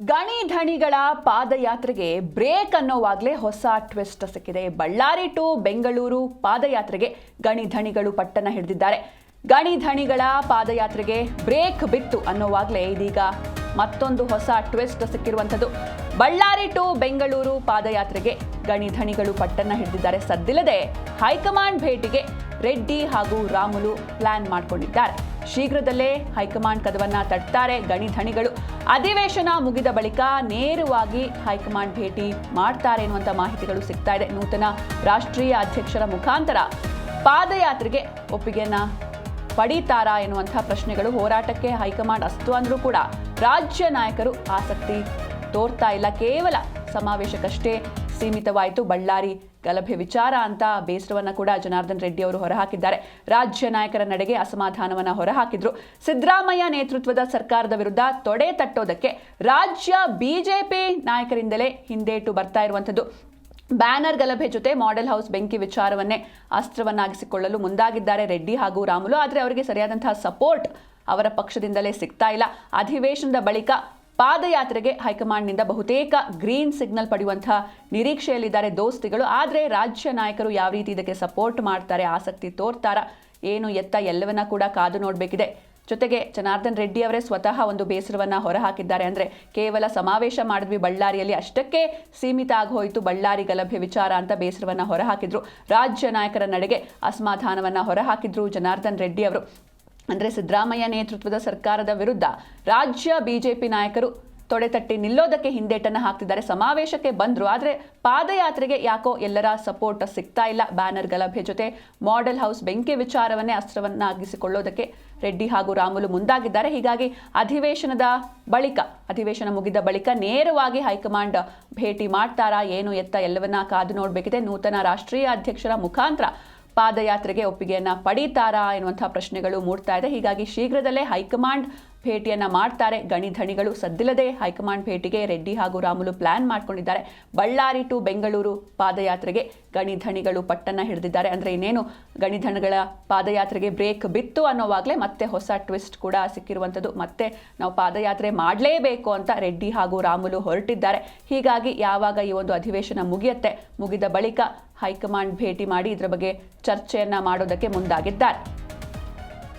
ಗಣಿ ಧಣಿಗಳ ಪಾದಯಾತ್ರೆಗೆ ಬ್ರೇಕ್ ಅನ್ನೋವಾಗಲೇ ಹೊಸ ಟ್ವಿಸ್ಟ್ ಸಿಕ್ಕಿದೆ. ಬಳ್ಳಾರಿ ಟು ಬೆಂಗಳೂರು ಪಾದಯಾತ್ರೆಗೆ ಗಣಿ ಧಣಿಗಳು ಪಟ್ಟಣ ಹಿಡಿದಿದ್ದಾರೆ. ಗಣಿ ಧಣಿಗಳ ಪಾದಯಾತ್ರೆಗೆ ಬ್ರೇಕ್ ಬಿತ್ತು ಅನ್ನೋವಾಗಲೇ ಇದೀಗ ಮತ್ತೊಂದು ಹೊಸ ಟ್ವಿಸ್ಟ್ ಸಿಕ್ಕಿರುವಂಥದ್ದು. ಬಳ್ಳಾರಿ ಟು ಬೆಂಗಳೂರು ಪಾದಯಾತ್ರೆಗೆ ಗಣಿ ಧಣಿಗಳು ಪಟ್ಟಣ ಹಿಡಿದಿದ್ದಾರೆ. ಸದ್ದಿಲ್ಲದೆ ಹೈಕಮಾಂಡ್ ಭೇಟಿಗೆ ರೆಡ್ಡಿ ಹಾಗೂ ರಾಮುಲು ಪ್ಲಾನ್ ಮಾಡಿಕೊಂಡಿದ್ದಾರೆ. ಶೀಘ್ರದಲ್ಲೇ ಹೈಕಮಾಂಡ್ ಕದವನ್ನ ತಟ್ತಾರೆ ಗಣಿ ಧಣಿಗಳು. ಅಧಿವೇಶನ ಮುಗಿದ ಬಳಿಕ ನೇರವಾಗಿ ಹೈಕಮಾಂಡ್ ಭೇಟಿ ಮಾಡ್ತಾರೆ ಎನ್ನುವಂಥ ಮಾಹಿತಿಗಳು ಸಿಗ್ತಾ ಇದೆ. ನೂತನ ರಾಷ್ಟ್ರೀಯ ಅಧ್ಯಕ್ಷರ ಮುಖಾಂತರ ಪಾದಯಾತ್ರೆಗೆ ಒಪ್ಪಿಗೆಯನ್ನ ಪಡೀತಾರಾ ಎನ್ನುವಂಥ ಪ್ರಶ್ನೆಗಳು. ಹೋರಾಟಕ್ಕೆ ಹೈಕಮಾಂಡ್ ಅಸ್ತು ಅಂದ್ರೂ ಕೂಡ ರಾಜ್ಯ ನಾಯಕರು ಆಸಕ್ತಿ ತೋರ್ತಾ ಇಲ್ಲ. ಕೇವಲ ಸಮಾವೇಶಕ್ಕಷ್ಟೇ ಸೀಮಿತವಾಯಿತು. ಬಳ್ಳಾರಿ ಗಲಭೆ ವಿಚಾರ ಅಂತ ಬೇಸರವನ್ನ ಕೂಡ ಜನಾರ್ದನ್ ರೆಡ್ಡಿ ಅವರು ಹೊರಹಾಕಿದ್ದಾರೆ. ರಾಜ್ಯ ನಾಯಕರ ನಡೆಗೆ ಅಸಮಾಧಾನವನ್ನ ಹೊರಹಾಕಿದ್ರು. ಸಿದ್ದರಾಮಯ್ಯ ನೇತೃತ್ವದ ಸರ್ಕಾರದ ವಿರುದ್ಧ ತೊಡೆ ತಟ್ಟೋದಕ್ಕೆ ರಾಜ್ಯ ಬಿಜೆಪಿ ನಾಯಕರಿಂದಲೇ ಹಿಂದೇಟು ಬರ್ತಾ ಇರುವಂಥದ್ದು. ಬ್ಯಾನರ್ ಗಲಭೆ ಜೊತೆ ಮಾಡೆಲ್ ಹೌಸ್ ಬೆಂಕಿ ವಿಚಾರವನ್ನೇ ಅಸ್ತ್ರವನ್ನಾಗಿಸಿಕೊಳ್ಳಲು ಮುಂದಾಗಿದ್ದಾರೆ ರೆಡ್ಡಿ ಹಾಗೂ ರಾಮುಲು. ಆದರೆ ಅವರಿಗೆ ಸರಿಯಾದಂತಹ ಸಪೋರ್ಟ್ ಅವರ ಪಕ್ಷದಿಂದಲೇ ಸಿಗ್ತಾ ಇಲ್ಲ. ಅಧಿವೇಶನದ ಬಳಿಕ ಪಾದಯಾತ್ರೆಗೆ ಹೈಕಮಾಂಡ್ನಿಂದ ಬಹುತೇಕ ಗ್ರೀನ್ ಸಿಗ್ನಲ್ ಪಡೆಯುವಂತಹ ನಿರೀಕ್ಷೆಯಲ್ಲಿದ್ದಾರೆ ದೋಸ್ತಿಗಳು. ಆದರೆ ರಾಜ್ಯ ನಾಯಕರು ಯಾವ ರೀತಿ ಇದಕ್ಕೆ ಸಪೋರ್ಟ್ ಮಾಡ್ತಾರೆ, ಆಸಕ್ತಿ ತೋರ್ತಾರ, ಏನು ಎತ್ತ ಎಲ್ಲವನ್ನ ಕೂಡ ಕಾದು ನೋಡಬೇಕಿದೆ. ಜೊತೆಗೆ ಜನಾರ್ದನ್ ರೆಡ್ಡಿ ಅವರೇ ಸ್ವತಃ ಒಂದು ಬೇಸರವನ್ನ ಹೊರಹಾಕಿದ್ದಾರೆ. ಅಂದರೆ ಕೇವಲ ಸಮಾವೇಶ ಮಾಡಿದ್ವಿ ಬಳ್ಳಾರಿಯಲ್ಲಿ, ಅಷ್ಟಕ್ಕೆ ಸೀಮಿತ ಆಗೋಯ್ತು ಬಳ್ಳಾರಿ ಗಲಭೆ ವಿಚಾರ ಅಂತ ಬೇಸರವನ್ನ ಹೊರಹಾಕಿದ್ರು. ರಾಜ್ಯ ನಾಯಕರ ನಡೆಗೆ ಅಸಮಾಧಾನವನ್ನ ಹೊರಹಾಕಿದ್ರು ಜನಾರ್ದನ್ ರೆಡ್ಡಿ ಅವರು. ಅಂದರೆ ಸಿದ್ದರಾಮಯ್ಯ ನೇತೃತ್ವದ ಸರ್ಕಾರದ ವಿರುದ್ಧ ರಾಜ್ಯ ಬಿಜೆಪಿ ನಾಯಕರು ತೊಡೆತಟ್ಟಿ ನಿಲ್ಲೋದಕ್ಕೆ ಹಿಂದೇಟನ್ನು ಹಾಕ್ತಿದ್ದಾರೆ. ಸಮಾವೇಶಕ್ಕೆ ಬಂದರು, ಆದರೆ ಪಾದಯಾತ್ರೆಗೆ ಯಾಕೋ ಎಲ್ಲರ ಸಪೋರ್ಟ್ ಸಿಗ್ತಾ ಇಲ್ಲ. ಬ್ಯಾನರ್ ಗಲಭೆ ಜೊತೆ ಮಾಡೆಲ್ ಹೌಸ್ ಬೆಂಕಿ ವಿಚಾರವನ್ನೇ ಅಸ್ತ್ರವನ್ನಾಗಿಸಿಕೊಳ್ಳೋದಕ್ಕೆ ರೆಡ್ಡಿ ಹಾಗೂ ರಾಮುಲು ಮುಂದಾಗಿದ್ದಾರೆ. ಹೀಗಾಗಿ ಅಧಿವೇಶನ ಮುಗಿದ ಬಳಿಕ ನೇರವಾಗಿ ಹೈಕಮಾಂಡ್ ಭೇಟಿ ಮಾಡ್ತಾರಾ, ಏನು ಎತ್ತ ಎಲ್ಲವನ್ನ ಕಾದು ನೋಡಬೇಕಿದೆ. ನೂತನ ರಾಷ್ಟ್ರೀಯ ಅಧ್ಯಕ್ಷರ ಮುಖಾಂತರ ಪಾದಯಾತ್ರೆಗೆ ಒಪ್ಪಿಗೆಯನ್ನ ಪಡೀತಾರಾ ಎನ್ನುವಂತಹ ಪ್ರಶ್ನೆಗಳು ಮೂಡ್ತಾ ಇದೆ. ಹೀಗಾಗಿ ಶೀಘ್ರದಲ್ಲೇ ಹೈಕಮಾಂಡ್ ಭೇಟಿಯನ್ನ ಮಾಡ್ತಾರೆ ಗಣಿ ಧಣಿಗಳು. ಸದ್ದಿಲ್ಲದೆ ಹೈಕಮಾಂಡ್ ಭೇಟಿಗೆ ರೆಡ್ಡಿ ಹಾಗೂ ರಾಮುಲು ಪ್ಲಾನ್ ಮಾಡ್ಕೊಂಡಿದ್ದಾರೆ. ಬಳ್ಳಾರಿ ಟು ಬೆಂಗಳೂರು ಪಾದಯಾತ್ರೆಗೆ ಗಣಿ ಧಣಿಗಳು ಪಟ್ಟಣ ಹಿಡಿದಿದ್ದಾರೆ. ಅಂದರೆ ಇನ್ನೇನು ಗಣಿ ಧಣಿಗಳ ಪಾದಯಾತ್ರೆಗೆ ಬ್ರೇಕ್ ಬಿತ್ತು ಅನ್ನೋವಾಗಲೇ ಮತ್ತೆ ಹೊಸ ಟ್ವಿಸ್ಟ್ ಕೂಡ ಸಿಕ್ಕಿರುವಂಥದ್ದು. ಮತ್ತೆ ನಾವು ಪಾದಯಾತ್ರೆ ಮಾಡಲೇಬೇಕು ಅಂತ ರೆಡ್ಡಿ ಹಾಗೂ ರಾಮುಲು ಹೊರಟಿದ್ದಾರೆ. ಹೀಗಾಗಿ ಯಾವಾಗ ಈ ಒಂದು ಅಧಿವೇಶನ ಮುಗಿದ ಬಳಿಕ ಹೈಕಮಾಂಡ್ ಭೇಟಿ ಮಾಡಿ ಇದರ ಬಗ್ಗೆ ಚರ್ಚೆಯನ್ನ ಮಾಡೋದಕ್ಕೆ ಮುಂದಾಗಿದ್ದಾರೆ.